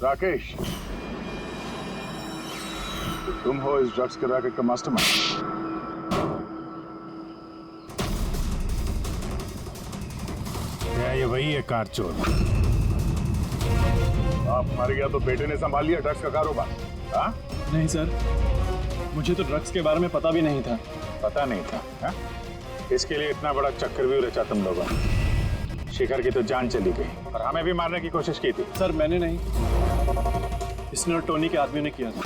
राकेश, तो तुम हो इस ड्रग्स के रैकेट का मास्टरमाइंड। क्या ये वही है कार चोर? आप मर गया तो बेटे ने संभाल लिया ड्रग्स का कारोबार? हाँ? नहीं सर, मुझे तो ड्रग्स के बारे में पता भी नहीं था। पता नहीं था? हा? इसके लिए इतना बड़ा चक्रव्यूह रचा तुम लोगों ने। शिखर की तो जान चली गई और हमें भी मारने की कोशिश की थी। सर मैंने नहीं, इसने और टोनी के आदमियों ने किया था।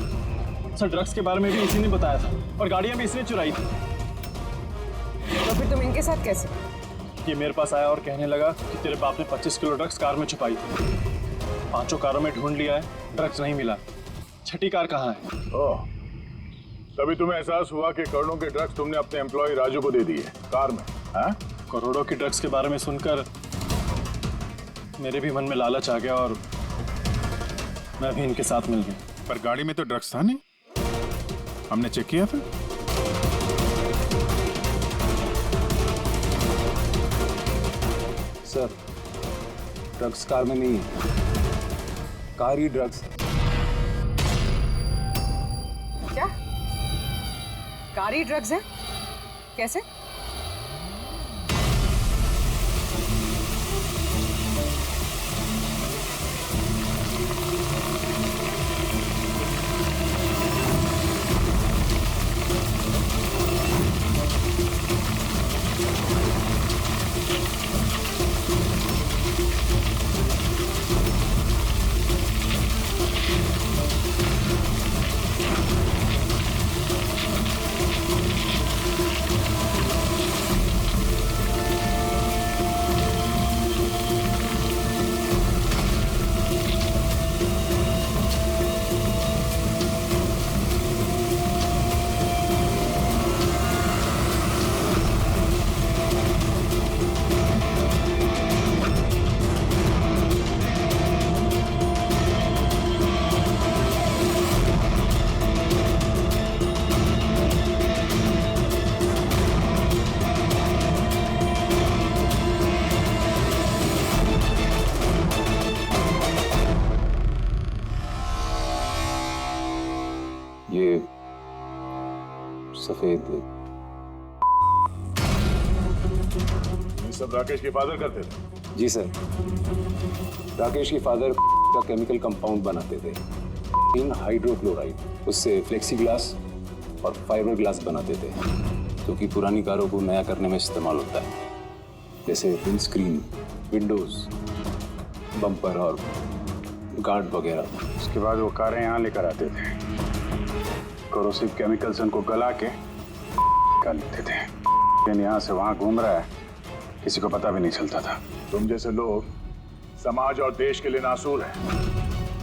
सर ड्रग्स के बारे में भी इसी ने बताया था और गाड़ियां भी इसने चुराई थी। तो फिर तुम इनके साथ कैसे? ये मेरे पास आया और कहने लगा कि तेरे बाप ने 25 किलो ड्रग्स कार में छुपाई थी। 5 कारों में ढूंढ लिया है, ड्रग्स नहीं मिला। 6ठी कार कहाँ है? ओह, तभी तुम्हें एहसास हुआ कि करोड़ों के ड्रग्स तुमने अपने एम्प्लॉय राजू को दे दिए कार में। हाँ? करोड़ों की ड्रग्स के बारे में सुनकर मेरे भी मन में लालच आ गया और मैं भी इनके साथ मिल गया। पर गाड़ी में तो ड्रग्स था नहीं, हमने चेक किया फिर। सर ड्रग्स कार में नहीं है, कार ही ड्रग्स है। क्या? कार ही ड्रग्स है? कैसे? ये सफेद ये सब राकेश के फादर करते थे? जी सर, राकेश के फादर का केमिकल कंपाउंड बनाते थे, हाइड्रोक्लोराइड। उससे फ्लेक्सी ग्लास और फाइबर ग्लास बनाते थे, जो कि पुरानी कारों को नया करने में इस्तेमाल होता है, जैसे विंड स्क्रीन, विंडोज, बम्पर और गार्ड वगैरह। उसके बाद वो कारें यहाँ लेकर आते थे, कोरोसिव केमिकल्स उनको गला के निकाल लेते थे। लेकिन यहाँ से वहाँ घूम रहा है, किसी को पता भी नहीं चलता था। तुम जैसे लोग समाज और देश के लिए नासूर हैं।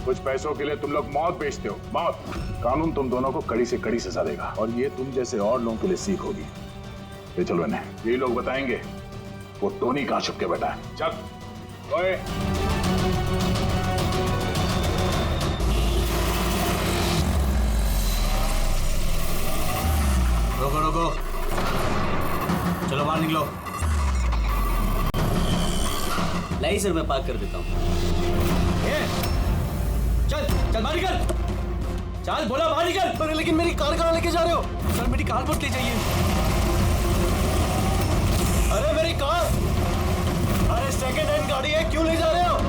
कुछ पैसों के लिए तुम लोग मौत बेचते हो, मौत। कानून तुम दोनों को कड़ी से कड़ी सजा देगा और ये तुम जैसे और लोगों के लिए सीख होगी। ये चलो इन्हें, यही लोग बताएंगे वो टोनी कहाँ छुप के बैठा है। चल ओए। रोको रोको, चलो बाहर निकलो। नहीं सर, मैं पार्क कर देता हूँ। चल चल बाहर निकल, चल बोला बाहर निकल। अरे लेकिन मेरी कार कहाँ लेके जा रहे हो? सर मेरी कार मत ले जाइए। अरे मेरी कार, अरे सेकंड हैंड गाड़ी है, क्यों ले जा रहे हो?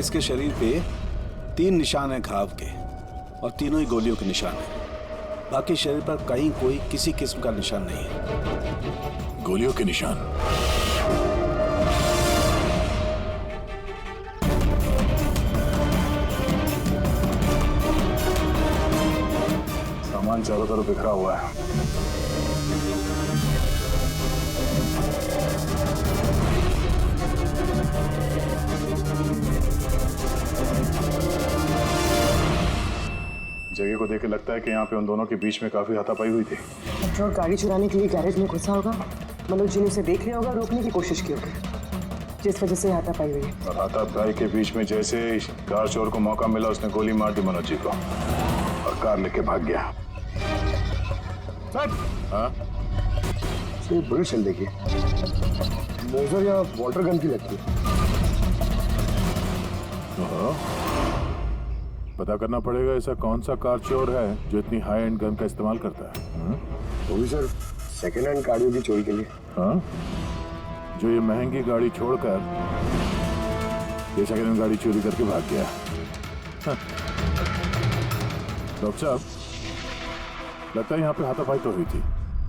इसके शरीर पे 3 निशान हैं घाव के और तीनों ही गोलियों के निशान हैं। बाकी शरीर पर कहीं कोई किसी किस्म का निशान नहीं है। गोलियों के निशान? सामान चारों तरफ बिखरा हुआ है। जगह को देख के लगता है कि यहाँ पे उन दोनों के बीच में काफी हाथापाई हुई थी। पेट्रोल गाड़ी चुराने के लिए गैरेज में घुसा होगा। मनोज जी ने उसे देख लिया होगा, रोकने की कोशिश की होगी, जिस वजह से हाथापाई हुई है। और हाथापाई के बीच में जैसे कार चोर को मौका मिला, उसने गोली मार दी मनोज जी को और कार लेके भाग गया। हाँ? बुलेट चल देखिए, मोजर या वाटर गन की लगती है। पता करना पड़ेगा ऐसा कौन सा कार चोर है जो इतनी हाई एंड गन का इस्तेमाल करता है। वो भी सर सेकेंड हैंड गाड़ियों की चोरी के लिए। हाँ? जो ये महंगी गाड़ी छोड़कर ये सेकेंड हैंड गाड़ी चोरी करके भाग गया। हाँ। डॉक्टर साहब, लगता है यहाँ पे हाथापाई तो हुई थी,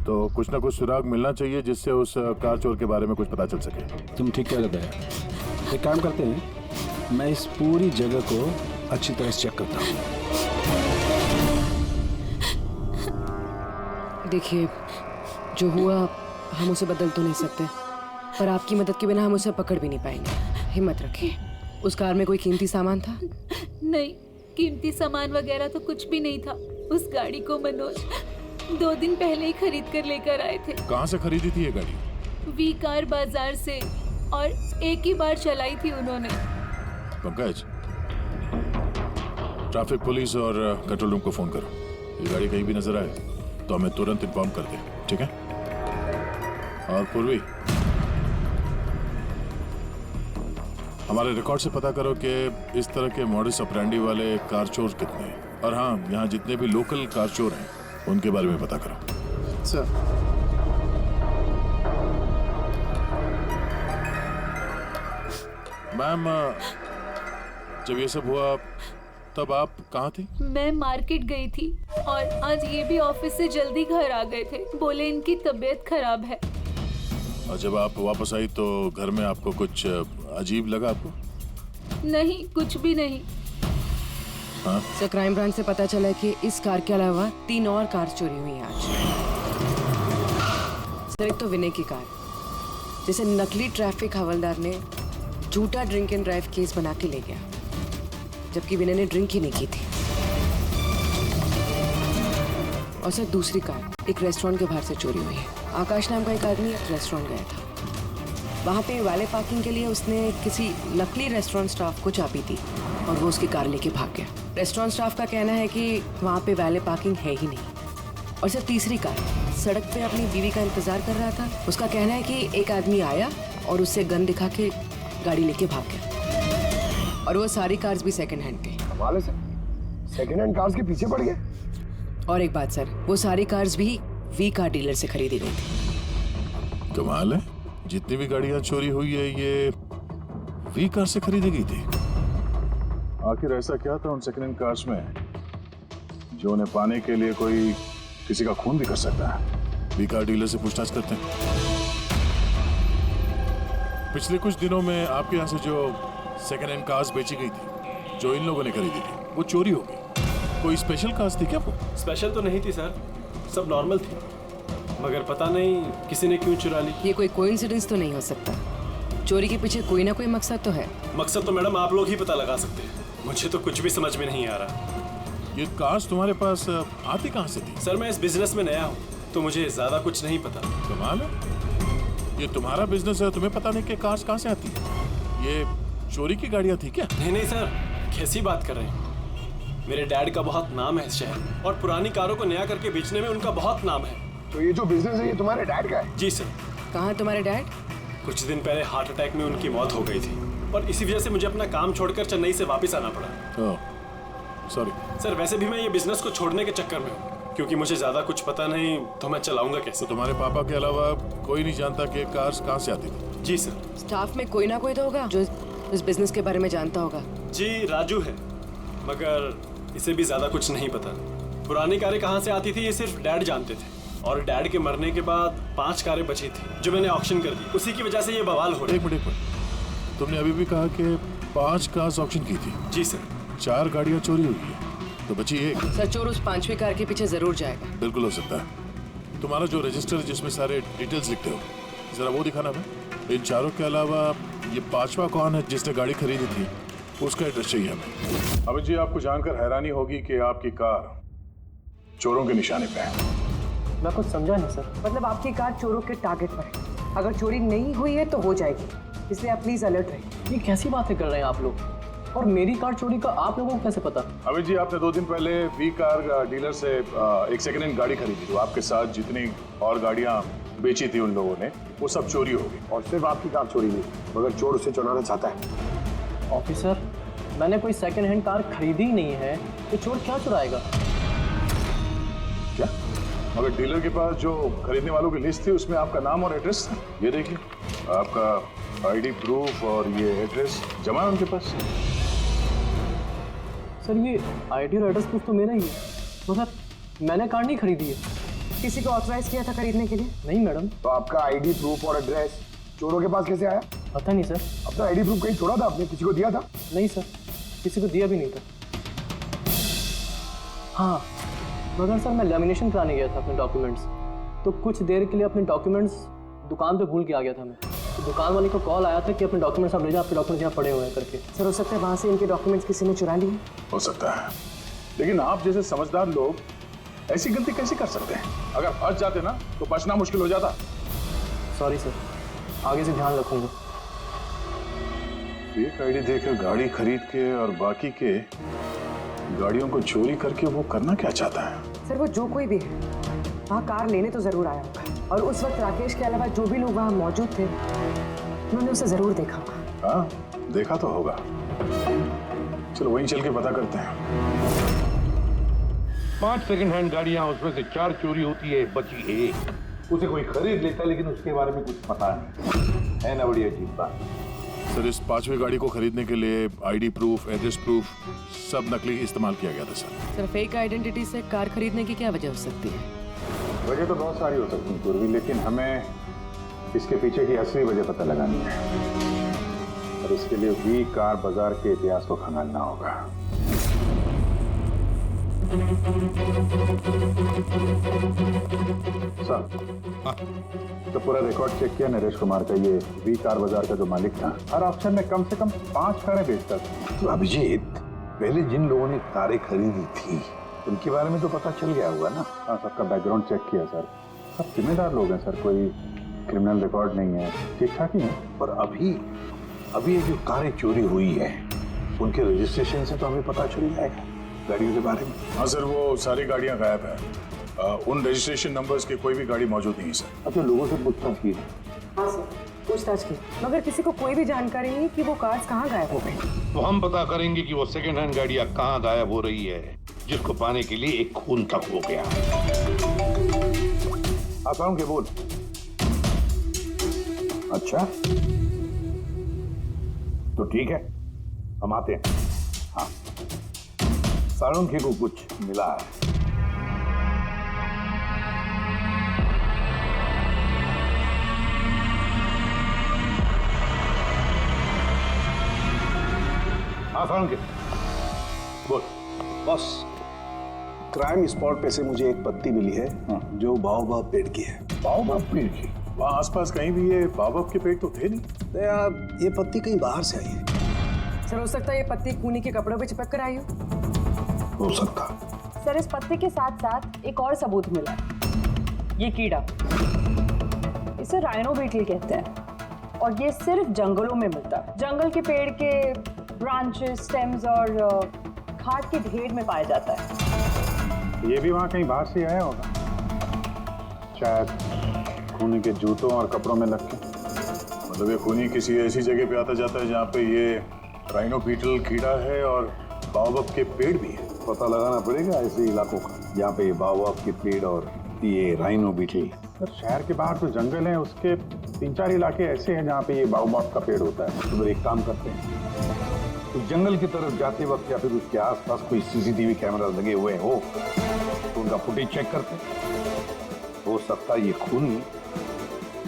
तो कुछ ना कुछ सुराग मिलना चाहिए जिससे उस कार चोर के बारे में कुछ पता चल सके। तुम ठीक कह रहे हैं। एक काम करते हैं, मैं इस पूरी जगह को अच्छी तरह से चेक करता हूँ। देखिए, जो हुआ हम उसे बदल तो नहीं सकते, पर आपकी मदद के बिना हम उसे पकड़ भी नहीं पाएंगे। हिम्मत रखिए। उस कार में कोई कीमती सामान था? नहीं, कीमती सामान वगैरह तो कुछ भी नहीं था। उस गाड़ी को मनोज 2 दिन पहले ही खरीद कर लेकर आए थे। कहाँ से खरीदी थी ये गाड़ी? वी कार बाजार से, और एक ही बार चलाई थी उन्होंने। पंकज, ट्रैफिक पुलिस और कंट्रोल रूम को फोन करो। ये गाड़ी कहीं भी नजर आए तो हमें तुरंत इन्फॉर्म कर दें, ठीक है? और पूर्वी, हमारे रिकॉर्ड से पता करो कि इस तरह के मॉडस ऑपरेंडी वाले कार चोर कितने हैं। और हाँ, यहाँ जितने भी लोकल कार चोर हैं उनके बारे में पता करो। सर, मैम, जब ये सब हुआ तब आप कहाँ थी? मैं मार्केट गई थी और आज ये भी ऑफिस से जल्दी घर आ गए थे। बोले इनकी तबीयत खराब है। और जब आप वापस आई तो घर में आपको कुछ अजीब लगा आपको? नहीं, कुछ भी नहीं। हाँ? सर, क्राइम ब्रांच से पता चला कि इस कार के अलावा 3 और कार चोरी हुई हैं आज। सर, एक तो विनय की कार, जिसे नकली ट्रैफिक हवलदार ने झूठा ड्रिंक एंड ड्राइव केस बना के ले गया, जबकि विनय ने ड्रिंक ही नहीं की थी। और सर, दूसरी कार एक रेस्टोरेंट के बाहर से चोरी हुई है। आकाश नाम का एक आदमी एक रेस्टोरेंट गया था। वहाँ पे वैले पार्किंग के लिए उसने किसी नकली रेस्टोरेंट स्टाफ को चाबी दी और वो उसकी कार लेके भाग गया। रेस्टोरेंट स्टाफ का कहना है कि वहाँ पे वैले पार्किंग है ही नहीं। और सर, तीसरी कार सड़क पे अपनी बीवी का इंतजार कर रहा था। उसका कहना है कि एक आदमी आया और उससे गन दिखा के गाड़ी लेके भाग गया। और वो सारी कार्स भी सेकंड हैंड थे। कमाल है सर, सेकंड हैंड कार्स के पीछे पड़ गए। और एक बात सर, वो सारी कार्स भी वी कार डीलर से खरीदी गई थी। कमाल है, जितनी भी गाड़ियां चोरी हुई है ये वी कार से खरीदी गई थी। आखिर ऐसा क्या था उन सेकंड हैंड कार्स में जो उन्हें पाने के लिए कोई किसी का खून भी कर सकता है? वी कार डीलर से पूछताछ करते हैं। पिछले कुछ दिनों में आपके यहाँ से जो सेकंड हैंड कार्स बेची गई थी, जो इन लोगों ने खरीदी थी, वो चोरी हो गई। कोई स्पेशल कार्स थी क्या वो? स्पेशल तो नहीं थी सर, सब नॉर्मल थी, मगर पता नहीं किसी ने क्यों चुरा ली। ये कोई कोइंसिडेंस तो नहीं हो सकता। चोरी के पीछे कोई ना कोई मकसद तो है। मकसद तो मैडम आप लोग ही पता लगा सकते हैं, मुझे तो कुछ भी समझ में नहीं आ रहा। ये कार्स तुम्हारे पास आती कहाँ से थी? सर, मैं इस बिजनेस में नया हूँ तो मुझे ज्यादा कुछ नहीं पता। कमाल है, ये तुम्हारा बिजनेस है, तुम्हें पता नहीं कि कार्स कहाँ से आती है? ये चोरी की गाड़ियाँ थी क्या? नहीं नहीं सर, कैसी बात कर रहे हैं? मेरे डैड का बहुत नाम है इस शहर और पुरानी कारों को नया करके बेचने में उनका बहुत नाम है। तो ये जो बिजनेस है ये तुम्हारे डैड का है? जी सर। कहाँ है तुम्हारे डैड? कुछ दिन पहले हार्ट अटैक में उनकी मौत हो गई थी और इसी वजह से मुझे अपना काम छोड़कर चेन्नई से वापस आना पड़ा। सॉरी सर, वैसे भी मैं ये बिजनेस को छोड़ने के चक्कर में हूँ, क्योंकि मुझे ज्यादा कुछ पता नहीं तो मैं चलाऊंगा कैसे। तो तुम्हारे पापा के अलावा कोई नहीं जानता कि कार्स कहाँ से आती थी? जी सर। स्टाफ में कोई ना कोई तो होगा जो इस बिजनेस के बारे में जानता होगा। जी राजू है, मगर इसे भी ज्यादा कुछ नहीं पता। पुरानी कारें कहाँ से आती थी ये सिर्फ डैड जानते थे, और डैड के मरने के बाद 5 कारें बची थी जो मैंने ऑक्शन कर दी। उसी की वजह से ये बवाल हो रहा एक मिनट, तुमने अभी भी कहा कि 5 कार्स ऑक्शन की थी। है। जी सर। 4 गाड़ियां चोरी हुई है, तो बची एक। सर चोर उस 5वीं कार के पीछे जरूर जाएगा। बिल्कुल हो सकता है। तुम्हारा जो रजिस्टर है जिसमें सारे डिटेल्स लिखते हो, जरा वो दिखाना हमें। इन चारों के अलावा ये 5वां कौन है जिसने गाड़ी खरीदी थी, उसका एड्रेस चाहिए हमें। अभी जी आपको जानकर हैरानी होगी कि आपकी कार चोरों के निशाने पे है। मैं कुछ समझा नहीं सर। मतलब आपकी कार चोरों के टारगेट पर है। अगर चोरी नहीं हुई है तो हो जाएगी, इसलिए आप प्लीज अलर्ट रहिए। ये कैसी बातें कर रहे हैं आप लोग? और मेरी कार चोरी का आप लोगों को कैसे पता? अभी जी आपने 2 दिन पहले वी कार डीलर से एक सेकेंड हैंड गाड़ी खरीदी, तो आपके साथ जितनी और गाड़ियां बेची थी उन लोगों ने, वो सब चोरी हो गई। और सिर्फ आपकी कार चोरी नहीं, मगर चोर उसे चुराना चाहता है। ऑफिसर, मैंने कोई सेकंड हैंड कार खरीदी ही नहीं है, तो चोर क्या चुराएगा? क्या? मगर डीलर के पास जो खरीदने वालों की लिस्ट थी उसमें आपका नाम और एड्रेस था। ये देखिए, आपका आईडी प्रूफ और ये एड्रेस जमा है उनके पास। सर ये आईडी और एड्रेस प्रूफ तो मेरा ही है, मगर मैंने कार नहीं खरीदी है। किसी को ऑथराइज किया था खरीदने के लिए? नहीं मैडम। तो आपका आईडी प्रूफ और एड्रेस चोरों के पास कैसे आया? पता नहीं सर। अपना आईडी प्रूफ कहीं छोड़ा था आपने? किसी को दिया था? नहीं सर, किसी को दिया भी नहीं था। हाँ, मगर सर मैं लेमिनेशन कराने गया था अपने डॉक्यूमेंट्स, तो कुछ देर के लिए अपने डॉक्यूमेंट्स दुकान पे भूल के आ गया था मैं। तो दुकान वाले को कॉल आया था कि अपने डॉक्यूमेंट्स आप ले जाओ, आपके डॉक्यूमेंट्स यहाँ पड़े हुए हैं करके। सर हो सकता है वहाँ से इनके डॉक्यूमेंट्स किसी ने चुरा लिए। हो सकता है, लेकिन आप जैसे समझदार लोग ऐसी गलती कैसे कर सकते हैं? अगर फंस जाते ना तो बचना मुश्किल हो जाता। सॉरी सर, आगे से ध्यान रखूंगा। फेक आईडी देकर गाड़ी खरीद के और बाकी के गाड़ियों को चोरी करके वो करना क्या चाहता है? सर वो जो कोई भी है वहाँ कार लेने तो जरूर आया होगा, और उस वक्त राकेश के अलावा जो भी लोग वहाँ मौजूद थे उन्होंने उसे जरूर देखा होगा। हाँ, देखा तो होगा। चलो वहीं चल के पता करते हैं। 5 सेकंड हैंड गाड़ियां, उसमें से 4 चोरी होती है, बची एक। उसे कोई खरीद लेता, लेकिन उसके बारे में कुछ पता नहीं है ना। बड़ी अजीब बात। सर इस 5वीं गाड़ी को खरीदने के लिए आईडी प्रूफ, एड्रेस प्रूफ सब नकली इस्तेमाल किया गया था सर। सर फेक आइडेंटिटी से कार खरीदने की क्या वजह हो सकती है? वजह तो बहुत सारी हो सकती है पूर्वी, लेकिन हमें इसके पीछे की असली वजह पता लगानी है, और इसके लिए वी कार बाजार के इतिहास को खंगालना होगा। सर, तो पूरा रिकॉर्ड चेक किया नरेश कुमार का। ये वी कार बाजार का जो मालिक था, हर ऑप्शन में कम से कम 5 कारें बेचता था। तो अभिजीत, पहले जिन लोगों ने कारें खरीदी थी उनके बारे में तो पता चल गया होगा ना? हाँ, सबका बैकग्राउंड चेक किया सर। सब जिम्मेदार लोग हैं सर, कोई क्रिमिनल रिकॉर्ड नहीं है, ठीक ठाक ही है। पर अभी ये जो कारें चोरी हुई है उनके रजिस्ट्रेशन से तो हमें पता चल जाएगा गाड़ियों के बारे में। हाँ सर, वो सारी गाड़ियां गायब है। उन रजिस्ट्रेशन नंबर्स की कोई भी गाड़ी मौजूद नहीं है सर। अब तो लोगों से पूछताछ की। हाँ सर, पूछताछ की, मगर किसी को कोई भी जानकारी नहीं कि वो कार्स कहाँ गायब हो गए। तो हम पता करेंगे कि वो सेकंड हैंड गाड़ियां कहाँ गायब हो रही है, जिसको पाने के लिए एक खून तक हो गया। आसाम के बोल। अच्छा, तो ठीक है, हम आते हैं। हाँ, साळुंखे को कुछ मिला है। हाँ साळुंखे, बोल। बॉस, क्राइम स्पॉट पे से मुझे एक पत्ती मिली है जो बाओबाब पेड़ की है। बाओबाब पेड़ की? वहाँ आसपास कहीं भी ये बाओबाब के पेड़ तो थे नहीं। तो यार ये पत्ती कहीं बाहर से आई है। सर हो सकता है ये पत्ती खूनी के कपड़ों पे चिपक कर आई हो सकता। सर इस पत्ते के साथ साथ एक और सबूत मिला, ये कीड़ा, इसे राइनो बीटल कहते हैं, और ये सिर्फ जंगलों में मिलता है। जंगल के पेड़ के ब्रांचेस, स्टेम्स और खाद के ढेर में पाया जाता है। ये भी वहाँ कहीं बाहर से आया होगा, शायद खूनी के जूतों और कपड़ों में लग के। मतलब ये खूनी किसी ऐसी जगह पे आता जाता है जहाँ पे ये राइनो बीटल कीड़ा है और बाओबाब के पेड़ भी है। पता लगाना पड़ेगा ऐसे इलाकों का जहाँ पे बाओबाब के पेड़ और ये राइनो बीटल। सर शहर के बाहर जो जंगल है उसके 3-4 इलाके ऐसे हैं जहाँ पे ये बाओबाब का पेड़ होता है। तो एक काम करते हैं, उस जंगल की तरफ जाते वक्त या फिर उसके आसपास कोई सीसीटीवी कैमरा लगे हुए हो तो उनका फुटेज चेक करते। हो सकता है ये खूनी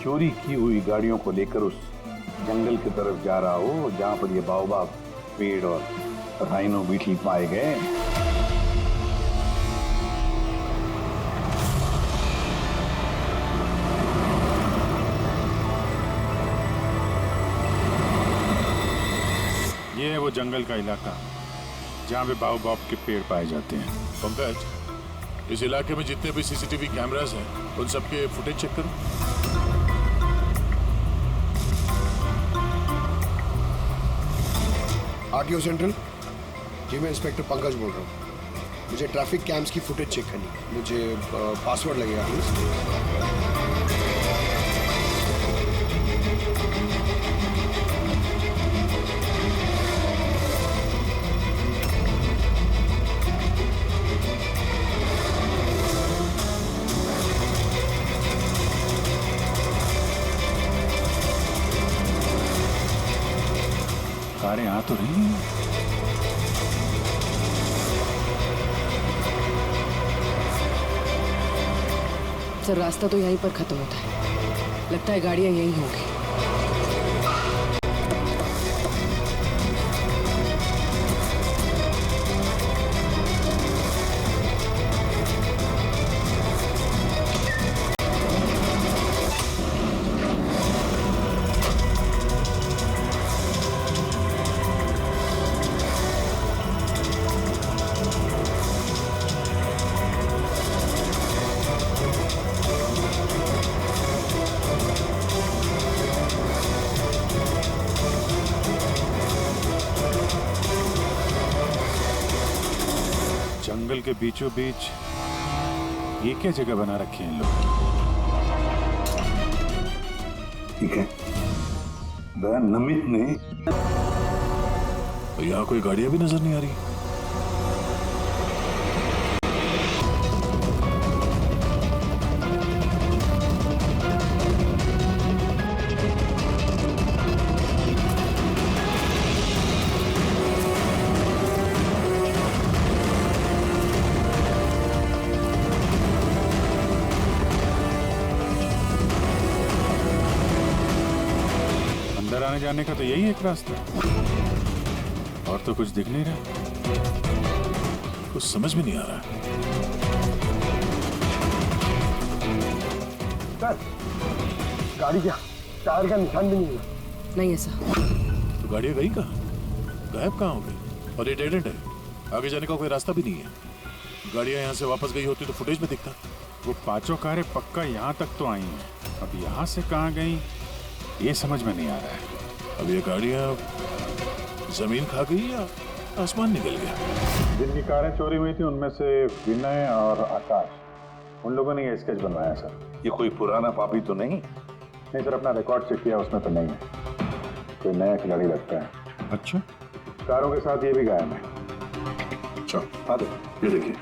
चोरी की हुई गाड़ियों को लेकर उस जंगल की तरफ जा रहा हो जहां पर ये बाओबाब पेड़ और राइनो बीटल पाए गए। ये है वो जंगल का इलाका जहाँ पे बाओबाब के पेड़ पाए जाते हैं। पंकज, इस इलाके में जितने भी सीसीटीवी कैमरास हैं उन सबके फुटेज चेक करो। आरटीओ सेंट्रल जी, मैं इंस्पेक्टर पंकज बोल रहा हूँ। मुझे ट्रैफिक कैम्स की फुटेज चेक करनी है। मुझे पासवर्ड लगेगा प्लीज। कारें आ तो रही हैं। सर रास्ता तो यहीं पर खत्म होता है, लगता है गाड़ियां यहीं होंगी। जंगल के बीचों बीच ये क्या जगह बना रखी है इन लोग? ठीक है, नमित ने यहाँ कोई गाड़ियां भी नजर नहीं आ रही। अंदर आने जाने का तो यही एक रास्ता है, और तो कुछ दिख नहीं रहा। कुछ समझ में नहीं आ रहा। सर, गाड़ी क्या टायर का निशान भी नहीं है। नहीं है सर। तो गाड़ियां गई कहाँ? गायब कहाँ हो गई? और ये डेड एंड है, आगे जाने का कोई रास्ता भी नहीं है। गाड़ियां यहाँ से वापस गई होती तो फुटेज में दिखता। वो पांचों कारें पक्का यहाँ तक तो आई हैं, अब यहाँ से कहाँ गई ये समझ में नहीं आ रहा है। अब ये गाड़ियां जमीन खा गई या आसमान निकल गया? जिनकी कारें चोरी हुई थी उनमें से विनय और आकाश, उन लोगों ने ये स्केच बनवाया सर। ये कोई पुराना पापी तो नहीं? नहीं सर, अपना रिकॉर्ड चेक किया, उसमें तो नहीं है। कोई नया खिलाड़ी लगता है। अच्छा, कारों के साथ ये भी गायब है। अच्छा, हाँ ये देखिए,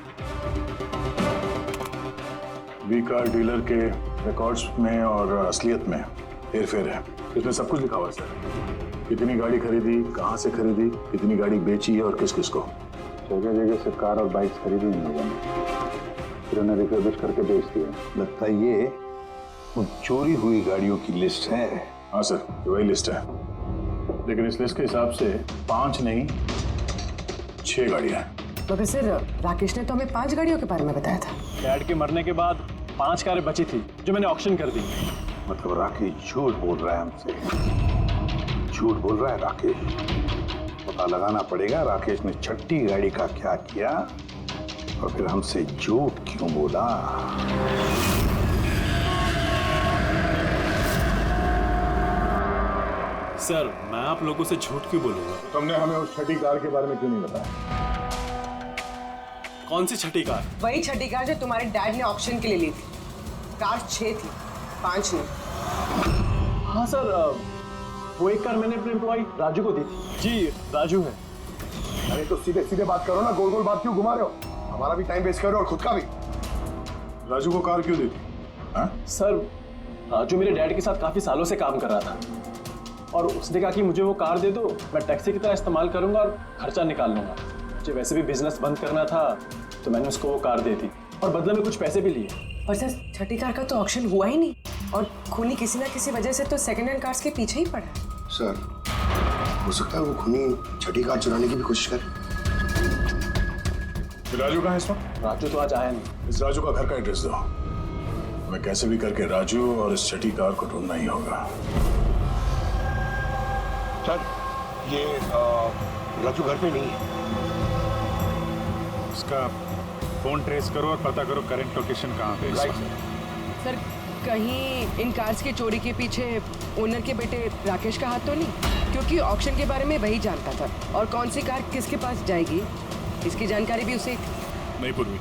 वी कार डीलर के रिकॉर्ड्स में और असलियत में हेरफेर है। इसमें सब कुछ लिखा हुआ है सर, कितनी गाड़ी खरीदी, कहाँ से खरीदी, कितनी गाड़ी बेची है और किस किस को। जगह जगह से कार और बाइक्स खरीदी इन लोगों ने, फिर उन्हें रिफर्बिश करके बेच दिया। लगता है ये उन चोरी हुई गाड़ियों की लिस्ट है। हाँ सर, वही लिस्ट है, लेकिन इस लिस्ट के हिसाब से 5 नहीं 6 गाड़ियाँ हैं। मगर सर राकेश ने तो हमें 5 गाड़ियों के बारे में बताया था। डैड के मरने के बाद 5 कारें बची थी जो मैंने ऑक्शन कर दी। मतलब राकेश झूठ बोल रहा है हमसे, झूठ बोल रहा है राकेश। पता लगाना पड़ेगा राकेश ने छठी गाड़ी का क्या किया और फिर हमसे झूठ क्यों बोला। सर मैं आप लोगों से झूठ क्यों बोलूंगा? तुमने हमें उस छठी कार के बारे में क्यों नहीं बताया? कौन सी छठी कार? वही छठी कार जो तुम्हारे डैड ने ऑक्शन के लिए ली थी। कार 6 थी, 5 नहीं। हाँ सर, वो एक कार मैंने अपने एम्प्लॉय राजू को दी थी। जी राजू है। अरे तो सीधे सीधे बात करो ना, गोल गोल बात क्यों घुमा रहे हो? हमारा भी टाइम वेस्ट कर रहे हो और खुद का भी। राजू को कार क्यों दी थी? हाँ? सर राजू मेरे डैड के साथ काफी सालों से काम कर रहा था। और उसने कहा कि मुझे वो कार दे दो, मैं टैक्सी की तरह इस्तेमाल करूंगा और खर्चा निकाल लूंगा। मुझे वैसे भी बिजनेस बंद करना था, तो मैंने उसको वो कार दे दी और बदले में कुछ पैसे भी लिए। पर सर छठी कार का तो ऑक्शन हुआ ही नहीं, और खूनी किसी ना किसी वजह से तो सेकंड हैंड कार्स के पीछे ही पड़ा है। सर, हो सकता है वो खूनी छठी कार चुराने की भी कोशिश करे। राजू कहाँ है इस वक्त? राजू तो आज आया नहीं। इस राजू का घर का एड्रेस दो। मैं कैसे भी करके राजू और इस छठी कार को ढूंढना ही होगा। सर, ये राजू घर पे नहीं है। उसका फोन ट्रेस करो और पता करो करंट लोकेशन कहाँ पे है। सर कहीं इन कार्स की चोरी के पीछे ओनर के बेटे राकेश का हाथ तो नहीं? क्योंकि ऑक्शन के बारे में वही जानता था, और कौन सी कार किसके पास जाएगी इसकी जानकारी भी उसे। नहीं पूर्वी,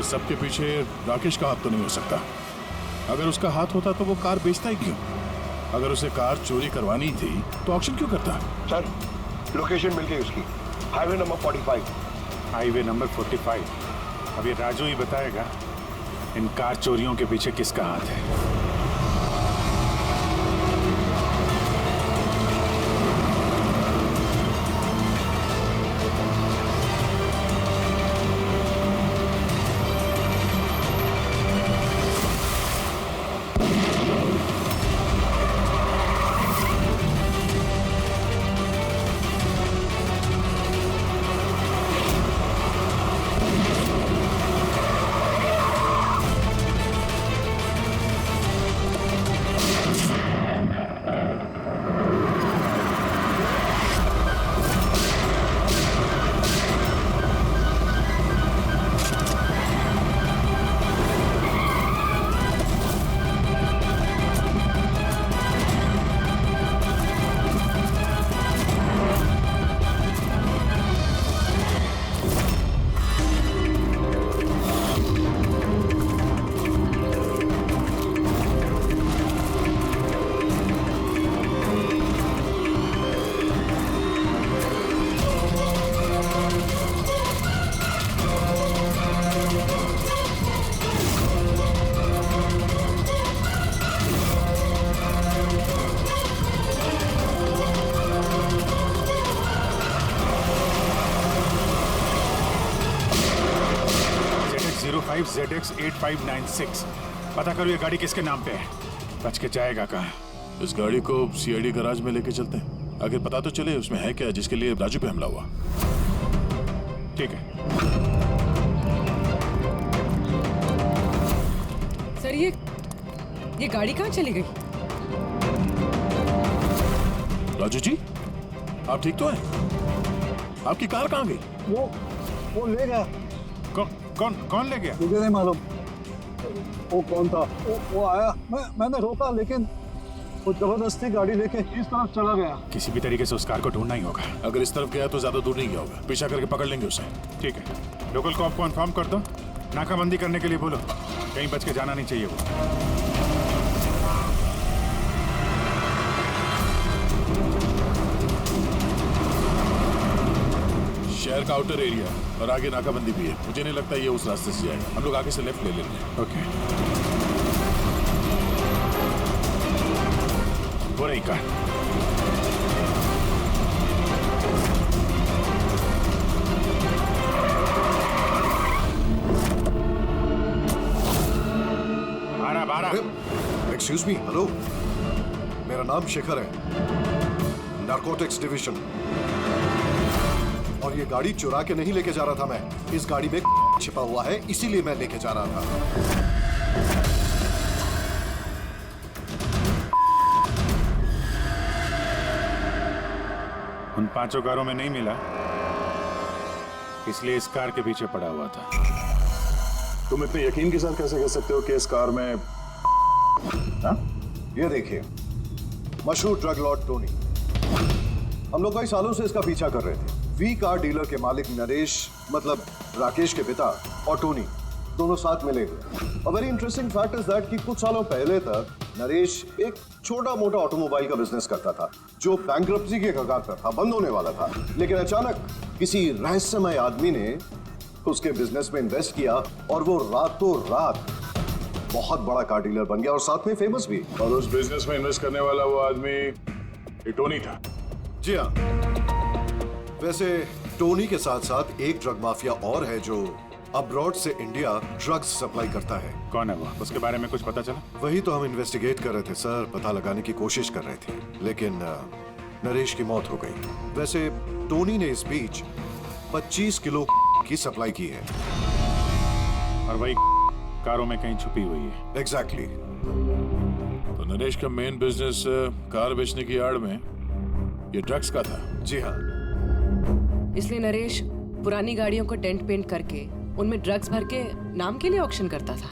इस सब के पीछे राकेश का हाथ तो नहीं हो सकता। अगर उसका हाथ होता तो वो कार बेचता ही क्यों? अगर उसे कार चोरी करवानी थी तो ऑक्शन क्यों करता? सर, लोकेशन मिल गई उसकी, हाईवे नंबर 45। Highway number 45। अब ये राजू ही बताएगा इन कार चोरियों के पीछे किसका हाथ है। ZX8596। पता करो ये गाड़ी किसके नाम पे है। बच के जाएगा कहाँ? इस गाड़ी को सीआईडी गैराज में लेके चलते हैं, आखिर पता तो चले उसमें है क्या जिसके लिए राजू पे हमला हुआ। ठीक है। सर ये गाड़ी कहाँ चली गई? राजू जी, आप ठीक तो हैं? आपकी कार कहाँ गई? वो ले गया। कौन ले गया? मुझे नहीं मालूम वो कौन था। वो आया, मैंने रोका, लेकिन वो जबरदस्ती गाड़ी लेके इस तरफ चला गया। किसी भी तरीके से उस कार को ढूंढना ही होगा। अगर इस तरफ गया तो ज्यादा दूर नहीं गया होगा, पीछा करके पकड़ लेंगे उसे। ठीक है, लोकल कॉप को इन्फॉर्म कर दो, नाकाबंदी करने के लिए बोलो, कहीं बच के जाना नहीं चाहिए वो। शहर का आउटर एरिया और आगे नाकाबंदी भी है। मुझे नहीं लगता ये उस रास्ते से जाएगा। हम लोग आगे से लेफ्ट ले लेंगे। ओके। वो रही कार। एक्सक्यूज मी, हेलो, मेरा नाम शेखर है, नारकोटिक्स डिवीजन। और ये गाड़ी चुरा के नहीं लेके जा रहा था मैं, इस गाड़ी में छिपा हुआ है, इसीलिए मैं लेके जा रहा था। उन 5 कारों में नहीं मिला, इसलिए इस कार के पीछे पड़ा हुआ था। तुम इतने यकीन के साथ कैसे कह सकते हो कि इस कार में? हाँ? ये देखिए, मशहूर ड्रग लॉर्ड टोनी, हम लोग कई सालों से इसका पीछा कर रहे थे। वी कार डीलर के मालिक नरेश, मतलब राकेश के पिता, और टोनी दोनों साथ मिले हुए। और very interesting fact is that कि कुछ सालों पहले तक नरेश एक छोटा मोटा ऑटोमोबाइल का बिजनेस करता था जो बैंक्रप्सी के कगार पर था, बंद होने वाला था। लेकिन अचानक किसी रहस्यमय आदमी ने उसके बिजनेस में इन्वेस्ट किया और वो रातों रात बहुत बड़ा कार डीलर बन गया और साथ में फेमस भी। और उस बिजनेस में इन्वेस्ट करने वाला वो आदमी ये टोनी था। जी हाँ। वैसे टोनी के साथ साथ एक ड्रग माफिया और है जो अब्रॉड से इंडिया ड्रग्स सप्लाई करता है। कौन है वो? उसके बारे में कुछ पता चला? वही तो हम इन्वेस्टिगेट कर रहे थे सर, पता लगाने की कोशिश कर रहे थे, लेकिन नरेश की मौत हो गई। वैसे टोनी ने इस बीच 25 किलो की सप्लाई की है। और वही कारों में कहीं छुपी हुई है। एग्जैक्टली। तो नरेश का मेन बिजनेस कार बेचने की आड़ में ये ड्रग्स का था। जी हाँ। इसलिए नरेश पुरानी गाड़ियों को डेंट पेंट करके उनमें ड्रग्स भर के नाम के लिए ऑक्शन करता था।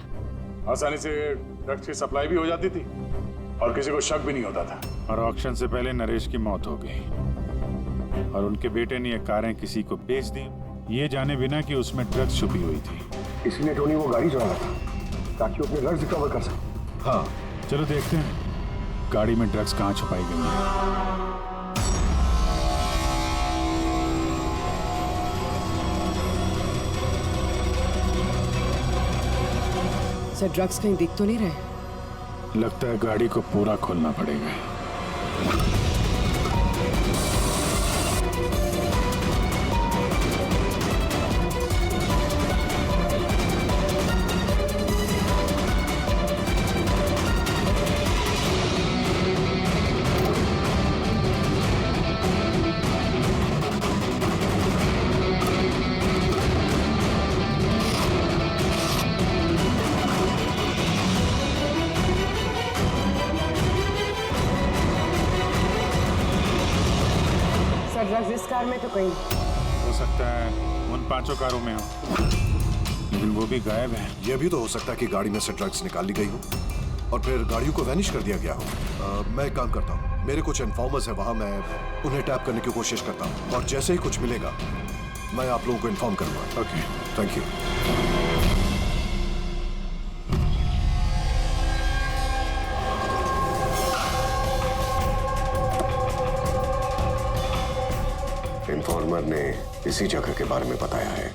आसानी से ड्रग्स की सप्लाई भी हो जाती थी और किसी को शक भी नहीं होता था। और ऑक्शन से पहले नरेश की मौत हो गई और उनके बेटे ने ये कारें किसी को बेच दी, ये जाने बिना कि उसमें ड्रग्स छुपी हुई थी। इसीलिए टोनी वो गाड़ी चला था ताकि वो अपने ड्रग्स रिकवर कर सके। हाँ, चलो देखते हैं गाड़ी में ड्रग्स कहाँ छुपाई गई है। सर ड्रग्स कहीं दिख तो नहीं रहे? लगता है गाड़ी को पूरा खोलना पड़ेगा। ड्रग्स इस कार में तो कहीं हो सकता है उन 5 कारों में हो, लेकिन वो भी गायब है। यह भी तो हो सकता है कि गाड़ी में से ड्रग्स निकाल ली गई हो और फिर गाड़ियों को वैनिश कर दिया गया हो। मैं एक काम करता हूँ, मेरे कुछ इन्फॉर्मर्स है वहां, मैं उन्हें टैप करने की कोशिश करता हूँ और जैसे ही कुछ मिलेगा मैं आप लोगों को इन्फॉर्म करूंगा। Okay, thank you. इन्फॉर्मर ने इसी जगह के बारे में बताया है।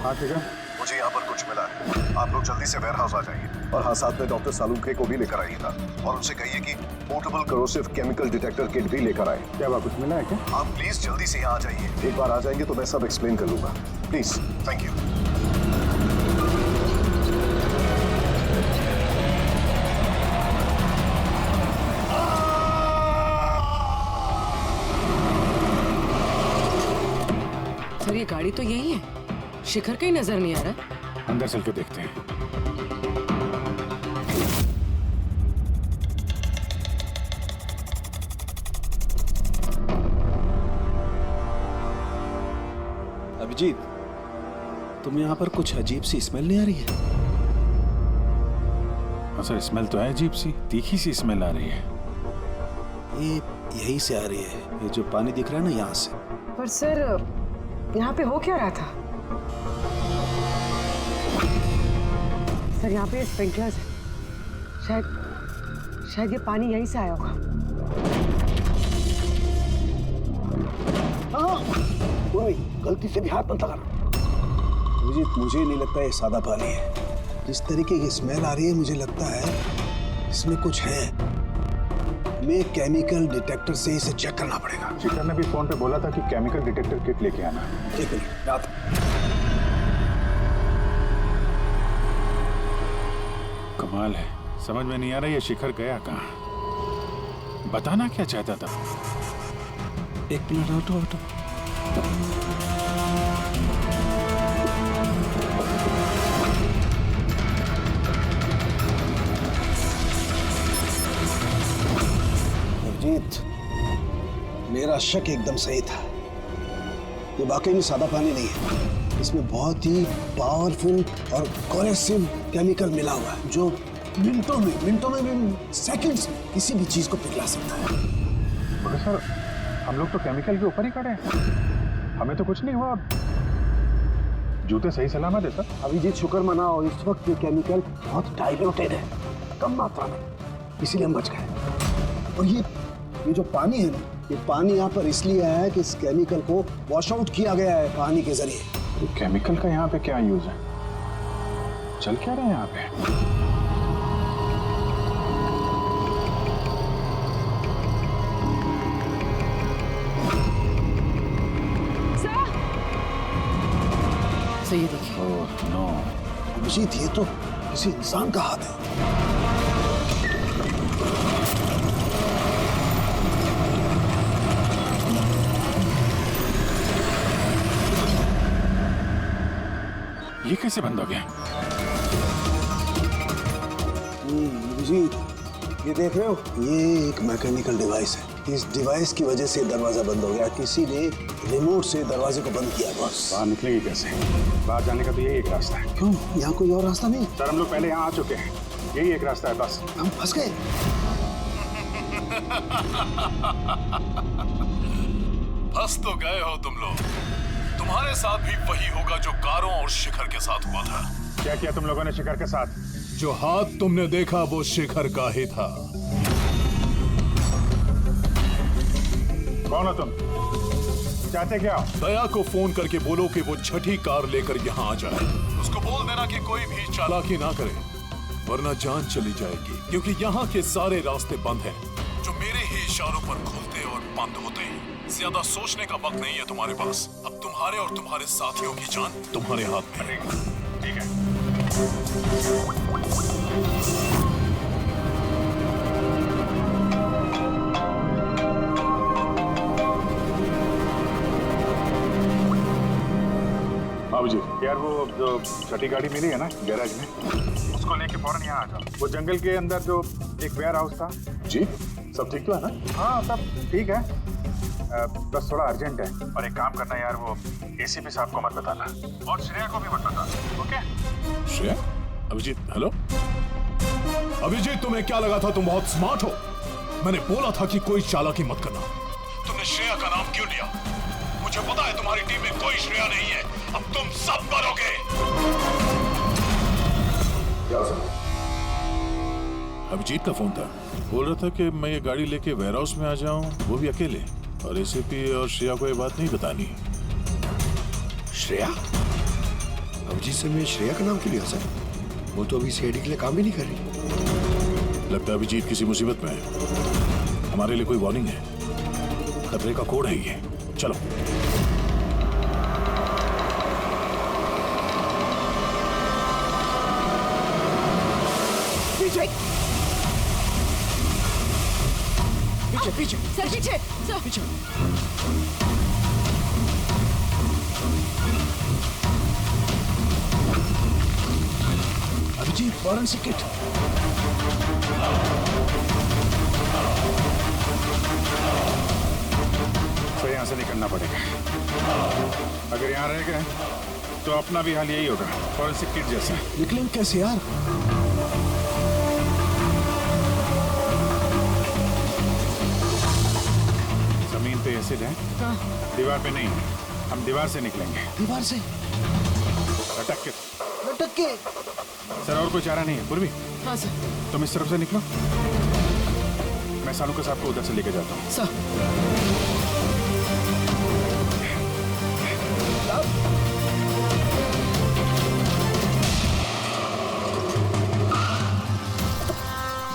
हाँ ठीक है। मुझे यहाँ पर कुछ मिला है, आप लोग जल्दी से वेयरहाउस आ जाइए और हाँ साथ में डॉक्टर सालुंखे को भी लेकर आइएगा और उनसे कहिए कि portable corrosive chemical detector kit भी लेकर आए। क्या हुआ, कुछ मिला है क्या? आप प्लीज जल्दी से यहाँ आ जाइए। एक बार आ जाएंगे तो मैं सब एक्सप्लेन कर लूंगा। Please, thank you. सर ये गाड़ी तो यही है, शिखर कहीं नजर नहीं आ रहा। अंदर चल के देखते हैं। अभिजीत, तुम यहाँ पर कुछ अजीब सी स्मेल नहीं आ रही है? हाँ सर, स्मेल तो है अजीब सी, तीखी सी स्मेल आ रही है। ये यहीं से आ रही है, ये जो पानी दिख रहा है ना यहाँ से। पर सर यहाँ पे हो क्या रहा था? सर यहाँ पे स्प्रिंकलर्स है, शायद ये पानी यहीं से आया होगा। गलती से भी हाथ मत लगाना। मुझे नहीं लगता ये सादा पानी है। जिस तरीके की स्मेल आ रही है मुझे लगता है इसमें कुछ है। हमें केमिकल डिटेक्टर से इसे चेक करना पड़ेगा। शिखर ने भी फोन पे बोला था कि केमिकल डिटेक्टर किट लेके आना। एक मिनट, रात कमाल है, समझ में नहीं आ रहा ये शिखर गया कहाँ, बताना क्या चाहता था। एक मिनट, हटो। अभिजीत, मेरा शक एकदम सही था। ये वाकई में सादा पानी नहीं है, इसमें बहुत ही पावरफुल और कोरेसिव केमिकल मिला हुआ है जो मिनटों में सेकंड्स में किसी भी चीज को पिघला सकता है। मगर सर, हम लोग तो केमिकल के ऊपर ही खड़े हैं, हमें तो कुछ नहीं हुआ। जूते सही सलामत है सर। अभिजीत, शुक्र मनाओ, इस वक्त ये केमिकल बहुत डाइल्यूटेड है, कम मात्रा में, इसीलिए हम बच गए। और ये जो पानी है ना, ये पानी यहाँ पर इसलिए आया है कि इस केमिकल को वॉश आउट किया गया है पानी के जरिए। केमिकल का यहाँ पे क्या यूज है? चल क्या रहा है यहाँ पे? सही देखिए। Oh no. अभिजीत, ये तो किसी इंसान का हाथ है। ये कैसे बंद हो गया? अभिजीत, ये देख रहे हो, ये एक मैकेनिकल डिवाइस है। इस डिवाइस की वजह से दरवाजा बंद हो गया। किसी ने रिमोट से दरवाजे को बंद किया बस। बाहर निकलेंगे कैसे? बाहर जाने का तो यही एक रास्ता है। क्यों? यहाँ कोई और रास्ता नहीं? सर, हम लोग पहले यहाँ आ चुके हैं, यही एक रास्ता है बस। हम फंस गए। फंस तो गए हो तुम लोग। तुम्हारे साथ भी वही होगा जो कारों और शिखर के साथ हुआ था। क्या किया तुम लोगों ने शिखर के साथ? जो हाथ तुमने देखा वो शिखर का ही था। कौन हो तुम? चाहते क्या? दया को फोन करके बोलो कि वो छठी कार लेकर यहाँ आ जाए। उसको बोल देना कि कोई भी चालाकी ना करे, वरना जान चली जाएगी। क्योंकि यहाँ के सारे रास्ते बंद हैं, जो मेरे ही इशारों पर खुलते और बंद होते हैं। ज्यादा सोचने का वक्त नहीं है तुम्हारे पास। अब तुम्हारे और तुम्हारे साथियों की जान तुम्हारे हाथ में है। ठीक है। बाबू जी, यार वो जो छठी गाड़ी मिली है ना गैराज में, उसको लेके फौरन यहाँ आ जाओ। वो जंगल के अंदर जो एक वेयर हाउस था। जी, सब ठीक तो है ना? हाँ, सब ठीक है। बस थोड़ा अर्जेंट है। और एक काम करना यार, वो एसीपी साहब को मत बताना और श्रेया को भी मत बताना, ओके? श्रेया? अभिजीत, हेलो अभिजीत, तुम्हें क्या लगा था तुम बहुत स्मार्ट हो? मैंने बोला था कि कोई चालाकी मत करना। तुमने श्रेया का नाम क्यों लिया? मुझे पता है तुम्हारी टीम में कोई श्रेया नहीं है। अब तुम सब मरोगे। अभिजीत का फोन था, बोल रहा था कि मैं ये गाड़ी लेके वेयर हाउस में आ जाऊं, वो भी अकेले। और एसीपी और श्रेया को ये बात नहीं बतानी। श्रेया? अभिजीत से मैं श्रेया का नाम क्यों लिया सर? वो तो अभी सीआईडी के लिए काम भी नहीं कर रही। लगता है अभिजीत किसी मुसीबत में है। हमारे लिए कोई वार्निंग है। खतरे का कोड है ये। चलो। पीछे पीछे पीछे सर, पीछे सर, पीछे। Abhijit, forensic kit. तो यहाँ से निकलना पड़ेगा। अगर यहाँ रह गए तो अपना भी हाल यही होगा, फॉरेंसिक किट जैसा। निकलेंगे कैसे यार? जमीन पे एसिड है, दीवार पे नहीं। हम दीवार से निकलेंगे। दीवार से? लटक के। लटक के? सर, और कोई चारा नहीं है। पूर्वी, हाँ सर। तुम इस तरफ से निकलो, मैं सानू के साहब को उधर से लेके जाता हूँ। सर,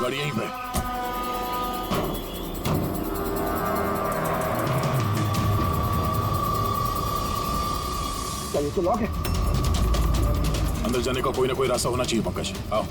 गाड़ी यहीं पे। क्या ये तो लॉक है? अंदर जाने का कोई ना कोई रास्ता होना चाहिए पंकज। आओ।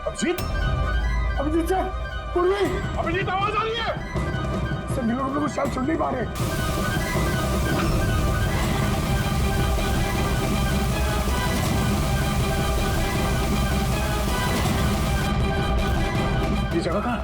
अभिजीत, अभिजीत सर, पूर्वी, अभिजीत आवाज आ रही है। सर मिलों को शायद सुन नहीं पा रहे। ये जगह कहाँ है?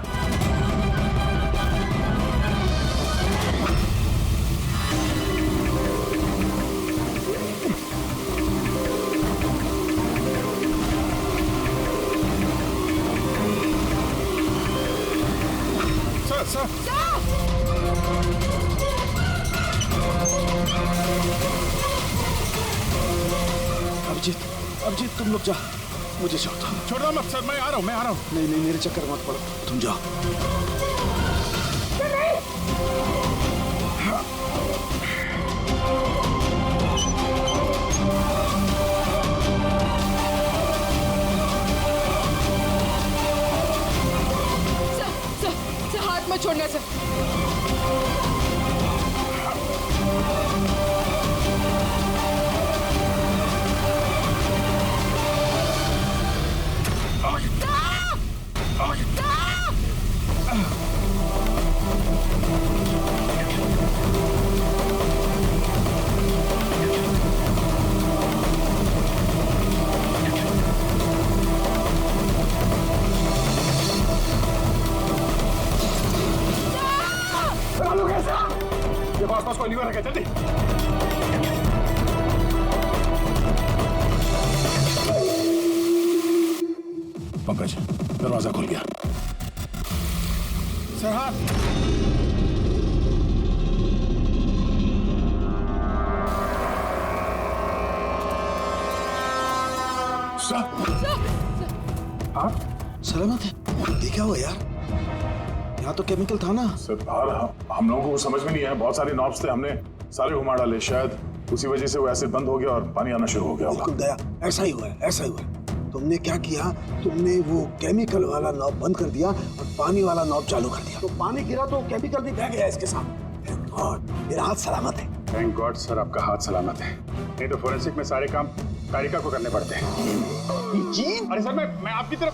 अभिजीत, अभिजीत तुम लोग जा, मुझे छोड़ दो। छोड़ दो मत सर, मैं आ रहा हूँ, मैं आ रहा हूँ। नहीं नहीं, मेरे चक्कर मत पड़ो, तुम जाओ। सर हाथ मत छोड़ना सर। देखो आसपास कोई नहीं रखे, जल्दी। पंकज, दरवाजा खुल गया। सर हाथ। हाँ सलामत है? ये क्या हुआ यार? यहाँ तो केमिकल था ना। सर बाहर हम लोगों को समझ में नहीं आया, बहुत सारे नॉब्स थे, हमने सारे घुमा डाले, शायद उसी वजह से वो एसिड बंद हो गया और पानी आना शुरू हो गया। बिल्कुल दया, ऐसा ही हुआ है, ऐसा ही हुआ है। तुमने क्या किया, तुमने वो केमिकल वाला नॉब बंद कर दिया और पानी वाला नॉब चालू कर दिया, तो पानी गिरा तो केमिकल भी बह गया इसके साथ। थैंक गॉड मेरा हाथ सलामत है। थैंक गॉड सर, आपका हाथ सलामत है, नहीं तो फोरेंसिक में सारे काम कारिका को करने पड़ते हैं। अरे सर मैं आपकी तरफ